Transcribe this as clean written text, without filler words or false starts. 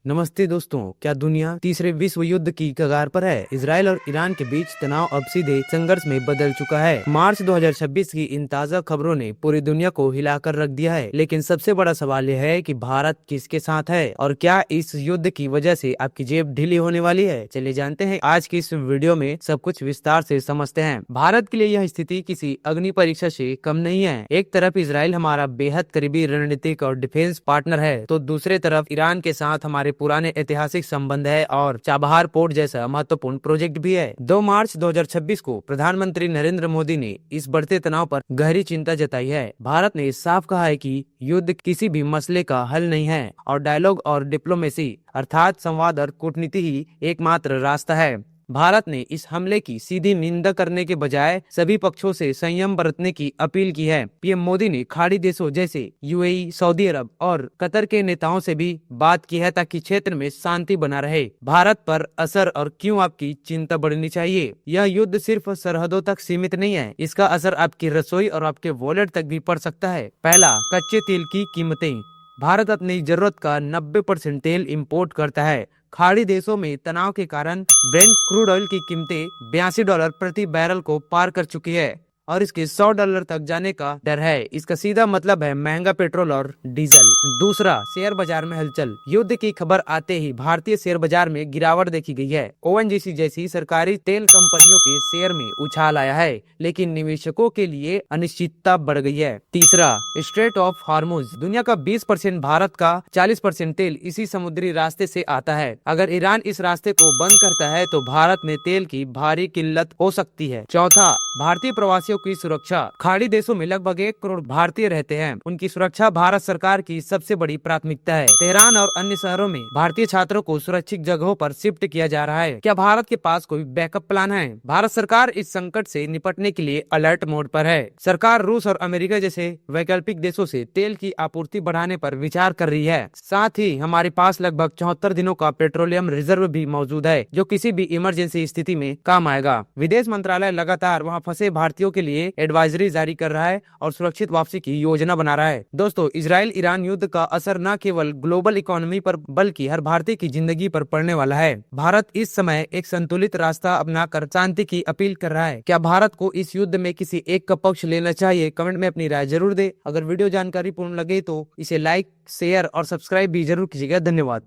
नमस्ते दोस्तों, क्या दुनिया तीसरे विश्व युद्ध की कगार पर है? इसराइल और ईरान के बीच तनाव अब सीधे संघर्ष में बदल चुका है। मार्च 2026 की इन ताज़ा खबरों ने पूरी दुनिया को हिलाकर रख दिया है। लेकिन सबसे बड़ा सवाल यह है कि भारत किसके साथ है और क्या इस युद्ध की वजह से आपकी जेब ढीली होने वाली है? चलिए जानते हैं आज की इस वीडियो में, सब कुछ विस्तार से समझते हैं। भारत के लिए यह स्थिति किसी अग्नि परीक्षा से कम नहीं है। एक तरफ इसराइल हमारा बेहद करीबी रणनीतिक और डिफेंस पार्टनर है, तो दूसरे तरफ ईरान के साथ हमारे पुराने ऐतिहासिक संबंध है और चाबहार पोर्ट जैसा महत्वपूर्ण प्रोजेक्ट भी है। 2 मार्च 2026 को प्रधानमंत्री नरेंद्र मोदी ने इस बढ़ते तनाव पर गहरी चिंता जताई है। भारत ने साफ कहा है कि युद्ध किसी भी मसले का हल नहीं है और डायलॉग और डिप्लोमेसी अर्थात संवाद और कूटनीति ही एकमात्र रास्ता है। भारत ने इस हमले की सीधी निंदा करने के बजाय सभी पक्षों से संयम बरतने की अपील की है। पीएम मोदी ने खाड़ी देशों जैसे यूएई, सऊदी अरब और कतर के नेताओं से भी बात की है ताकि क्षेत्र में शांति बना रहे। भारत पर असर और क्यों आपकी चिंता बढ़नी चाहिए? यह युद्ध सिर्फ सरहदों तक सीमित नहीं है, इसका असर आपकी रसोई और आपके वॉलेट तक भी पड़ सकता है। पहला, कच्चे तेल की कीमतें। भारत अपनी जरूरत का 90% तेल इंपोर्ट करता है। खाड़ी देशों में तनाव के कारण ब्रेंट क्रूड ऑयल की कीमतें $82 प्रति बैरल को पार कर चुकी है और इसके $100 तक जाने का डर है। इसका सीधा मतलब है महंगा पेट्रोल और डीजल। दूसरा, शेयर बाजार में हलचल। युद्ध की खबर आते ही भारतीय शेयर बाजार में गिरावट देखी गई है। ओएनजीसी जैसी सरकारी तेल कंपनियों के शेयर में उछाल आया है, लेकिन निवेशकों के लिए अनिश्चितता बढ़ गई है। तीसरा, स्ट्रेट ऑफ हार्मुज। दुनिया का 20% भारत का 40% तेल इसी समुद्री रास्ते से आता है। अगर ईरान इस रास्ते को बंद करता है तो भारत में तेल की भारी किल्लत हो सकती है। चौथा, भारतीय प्रवासियों की सुरक्षा। खाड़ी देशों में लगभग 1 करोड़ भारतीय रहते हैं। उनकी सुरक्षा भारत सरकार की सबसे बड़ी प्राथमिकता है। तेहरान और अन्य शहरों में भारतीय छात्रों को सुरक्षित जगहों पर शिफ्ट किया जा रहा है। क्या भारत के पास कोई बैकअप प्लान है? भारत सरकार इस संकट से निपटने के लिए अलर्ट मोड पर है। सरकार रूस और अमेरिका जैसे वैकल्पिक देशों से तेल की आपूर्ति बढ़ाने पर विचार कर रही है। साथ ही हमारे पास लगभग 74 दिनों का पेट्रोलियम रिजर्व भी मौजूद है, जो किसी भी इमरजेंसी स्थिति में काम आएगा। विदेश मंत्रालय लगातार वहाँ फंसे भारतीयों के लिए एडवाइजरी जारी कर रहा है और सुरक्षित वापसी की योजना बना रहा है। दोस्तों, इजराइल ईरान युद्ध का असर न केवल ग्लोबल इकोनॉमी पर बल्कि हर भारतीय की जिंदगी पर पड़ने वाला है। भारत इस समय एक संतुलित रास्ता अपनाकर शांति की अपील कर रहा है। क्या भारत को इस युद्ध में किसी एक का पक्ष लेना चाहिए? कमेंट में अपनी राय जरूर दे। अगर वीडियो जानकारी पूर्ण लगे तो इसे लाइक, शेयर और सब्सक्राइब भी जरूर कीजिएगा। धन्यवाद।